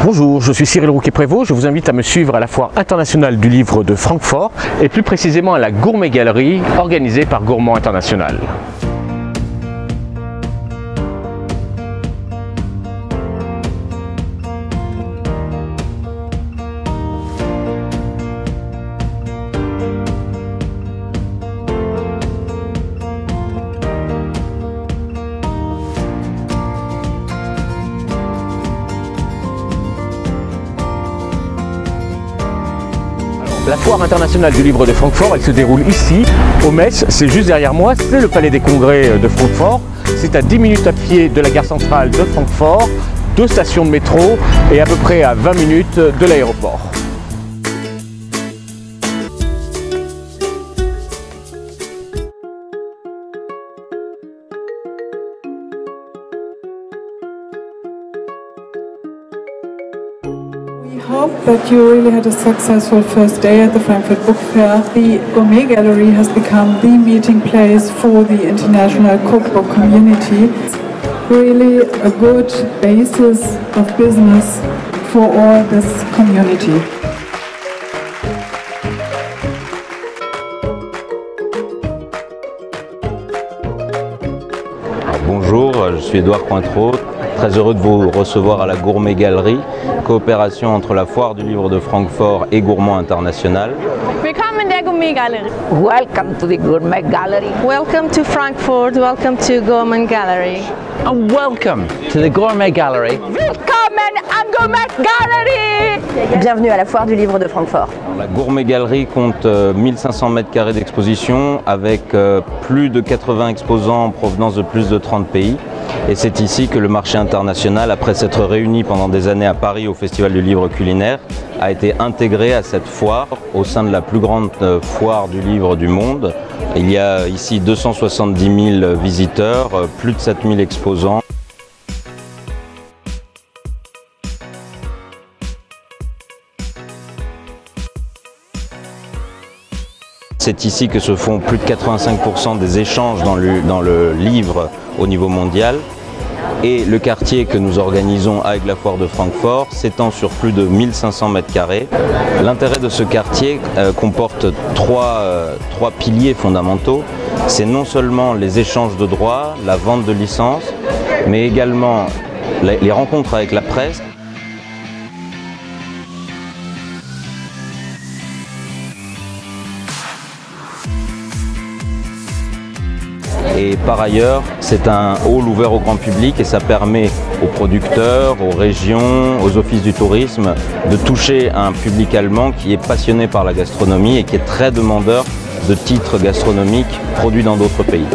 Bonjour, je suis Cyril Rouquet-Prévost, je vous invite à me suivre à la Foire internationale du livre de Francfort et plus précisément à la Gourmet Galerie organisée par Gourmand International. La Foire internationale du livre de Francfort, elle se déroule ici, au Metz, c'est juste derrière moi, c'est le palais des congrès de Francfort. C'est à 10 minutes à pied de la gare centrale de Francfort, 2 stations de métro et à peu près à 20 minutes de l'aéroport. We hope that you really had a successful first day at the Frankfurt Book Fair. The Gourmet Gallery has become the meeting place for the international cookbook community. It's really a good basis of business for all this community. Bonjour, je suis Édouard Cointreau, très heureux de vous recevoir à la Gourmet Galerie, coopération entre la Foire du livre de Francfort et Gourmand International. Willkommen in der Gourmet Galerie. Welcome to the Gourmet Gallery. Welcome to Frankfurt. Welcome to Gourmet Gallery. And welcome to the Gourmet Gallery. Willkommen am Gourmet Gallery. Bienvenue à la Foire du livre de Francfort. La Gourmet Galerie compte 1500 m² d'exposition avec plus de 80 exposants en provenance de plus de 30 pays. Et c'est ici que le marché international, après s'être réuni pendant des années à Paris au Festival du livre culinaire, a été intégré à cette foire au sein de la plus grande foire du livre du monde. Il y a ici 270 000 visiteurs, plus de 7 000 exposants. C'est ici que se font plus de 85% des échanges dans le livre au niveau mondial. Et le quartier que nous organisons avec la Foire de Francfort s'étend sur plus de 1500 m². L'intérêt de ce quartier comporte trois piliers fondamentaux. C'est non seulement les échanges de droits, la vente de licences, mais également les rencontres avec la presse. Et par ailleurs, c'est un hall ouvert au grand public et ça permet aux producteurs, aux régions, aux offices du tourisme de toucher un public allemand qui est passionné par la gastronomie et qui est très demandeur de titres gastronomiques produits dans d'autres pays.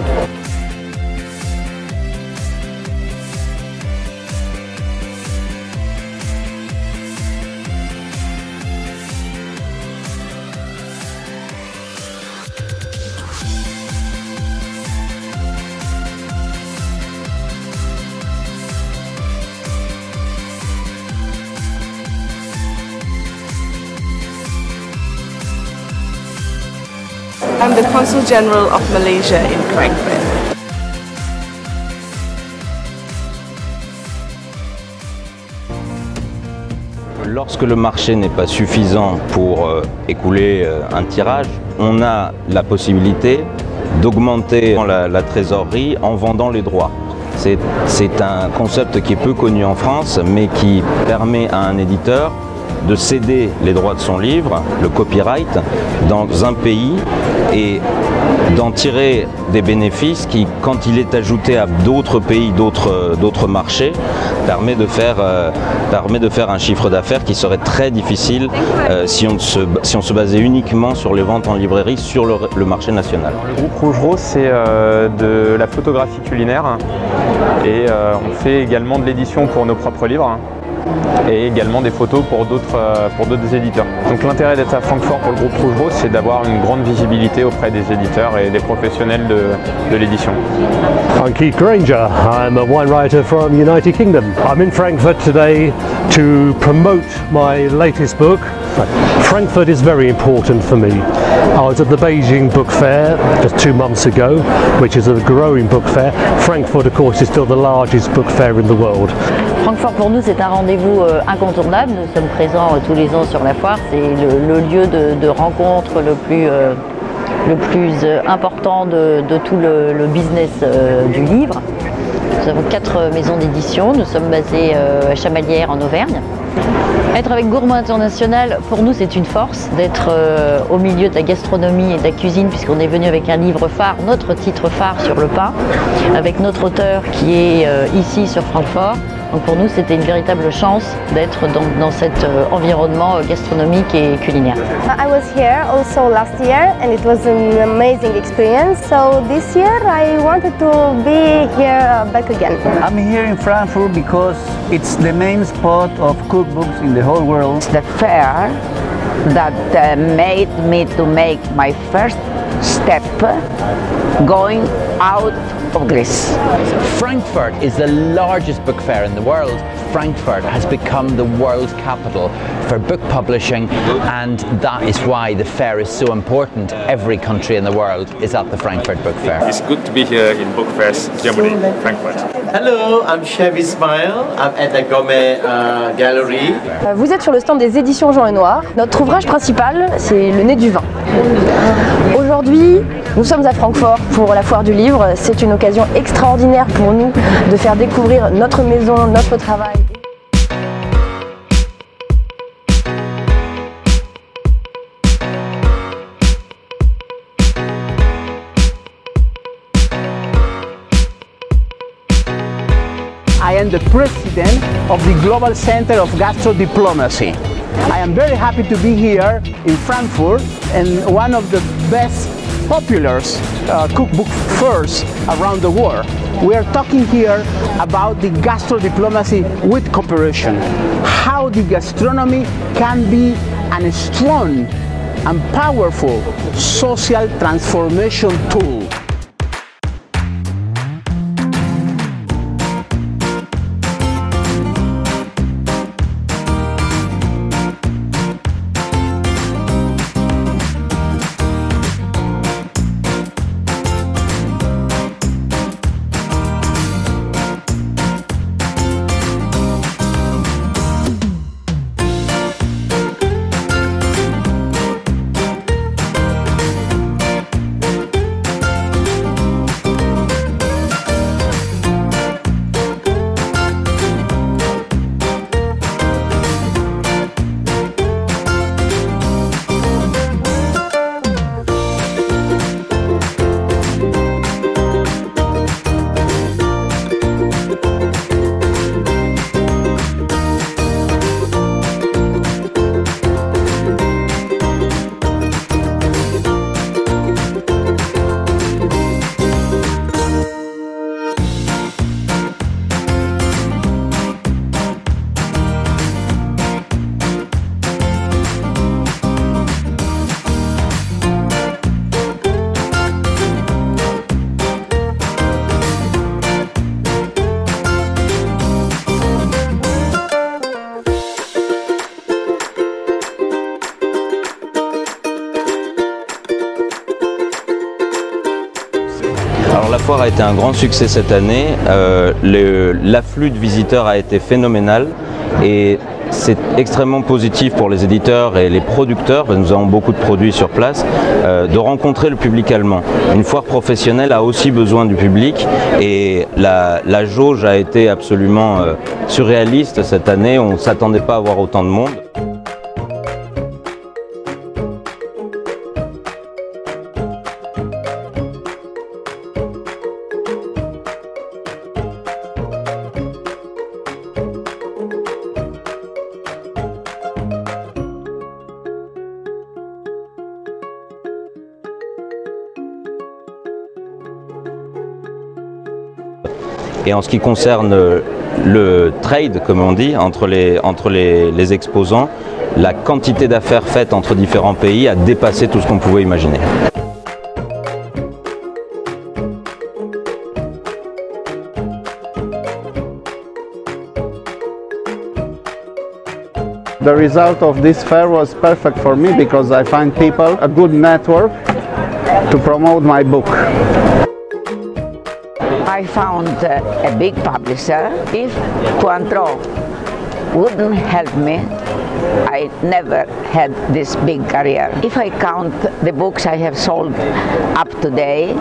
I'm the Consul General of Malaysia in Frankfurt. Lorsque le marché n'est pas suffisant pour écouler un tirage, on a la possibilité d'augmenter la trésorerie en vendant les droits. C'est un concept qui est peu connu en France, mais qui permet à un éditeur de céder les droits de son livre, le copyright, dans un pays et d'en tirer des bénéfices qui, quand il est ajouté à d'autres pays, d'autres marchés, permet de faire un chiffre d'affaires qui serait très difficile si on se basait uniquement sur les ventes en librairie sur le marché national. Le groupe Rouge Rose, c'est de la photographie culinaire et on fait également de l'édition pour nos propres livres et également des photos pour d'autres éditeurs. Donc l'intérêt d'être à Francfort pour le groupe Rouge Rose, c'est d'avoir une grande visibilité auprès des éditeurs et des professionnels de l'édition. I'm Keith Granger, I'm a wine writer from United Kingdom. I'm in Frankfurt today to promote my latest book. Frankfurt is very important for me. I was at the Beijing Book Fair just 2 months ago, which is a growing book fair. Frankfurt, of course, is still the largest book fair in the world. Francfort pour nous c'est un rendez-vous incontournable, nous sommes présents tous les ans sur la foire, c'est le lieu de rencontre le plus important de tout le business du livre. Nous avons 4 maisons d'édition, nous sommes basés à Chamalières en Auvergne. Être avec Gourmand International, pour nous c'est une force d'être au milieu de la gastronomie et de la cuisine puisqu'on est venu avec un livre phare, notre titre phare sur le pain, avec notre auteur qui est ici sur Francfort. Donc pour nous c'était une véritable chance d'être dans cet environnement gastronomique et culinaire. I was here also last year and it was an amazing experience. So this year I wanted to be here back again. I'm here in Frankfurt because it's the main spot of cookbooks in the whole world. It's the fair that made me to make my first step going out of Greece. Frankfurt is the largest book fair in the world. Frankfurt has become the world capital for book publishing, and that is why the fair is so important. Every country in the world is at the Frankfurt Book Fair. It's good to be here in Book Fest, Germany, Frankfurt. Hello, I'm Chef Ismail. I'm at the Gourmet Gallery. Vous êtes sur le stand des éditions Jean Lenoir. Notre ouvrage principal, c'est Le Nez du Vin. Aujourd'hui, nous sommes à Francfort pour la foire du livre. C'est une occasion extraordinaire pour nous de faire découvrir notre maison, notre travail. I am the president of the Global Center of Gastro Diplomacy. I am very happy to be here in Frankfurt and one of the best popular cookbook fairs around the world. We are talking here about the gastro diplomacy with cooperation, how the gastronomy can be a strong and powerful social transformation tool. Alors la foire a été un grand succès cette année, l'afflux de visiteurs a été phénoménal et c'est extrêmement positif pour les éditeurs et les producteurs, parce que nous avons beaucoup de produits sur place, de rencontrer le public allemand. Une foire professionnelle a aussi besoin du public et la jauge a été absolument surréaliste cette année, on ne s'attendait pas à avoir autant de monde. Et en ce qui concerne le trade, comme on dit, entre les exposants, la quantité d'affaires faites entre différents pays a dépassé tout ce qu'on pouvait imaginer. The result of this fair was perfect for me because I find people a good network to promote my book. I I found a big publisher. If Cointreau wouldn't help me, I never had this big career. If I count the books I have sold up to date,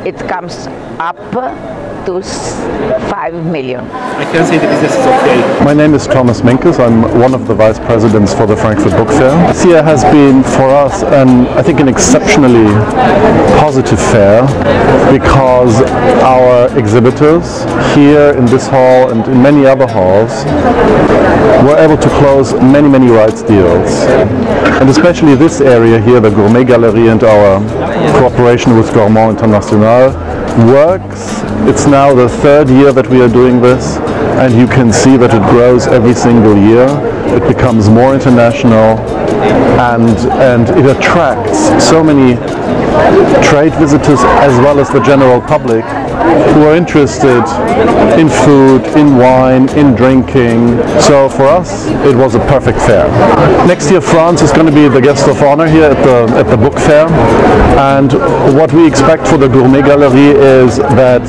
it comes up to 5 million. I can say the business is okay. My name is Thomas Minkes. I'm one of the vice presidents for the Frankfurt Book Fair. This year has been for us, I think, an exceptionally positive fair because our exhibitors here in this hall and in many other halls were able to close many rights deals. And especially this area here, the Gourmet Gallery, and our cooperation with Gourmand International works. It's now the 3rd year that we are doing this, and you can see that it grows every single year. It becomes more international, and it attracts so many trade visitors as well as the general public who are interested in food, in wine, in drinking. So for us, it was a perfect fair. Next year, France is going to be the guest of honor here at the book fair, and what we expect for the Gourmet Gallery is that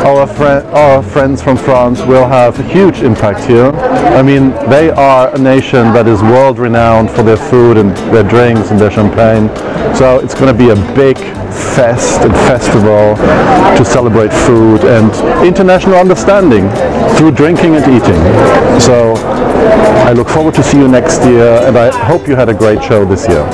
our friends from France will have a huge impact here. I mean, they are a nation that is world renowned for their food and their drinks and their champagne. So it's going to be a big fest and festival to celebrate food and international understanding through drinking and eating. So I look forward to see you next year, and I hope you had a great show this year.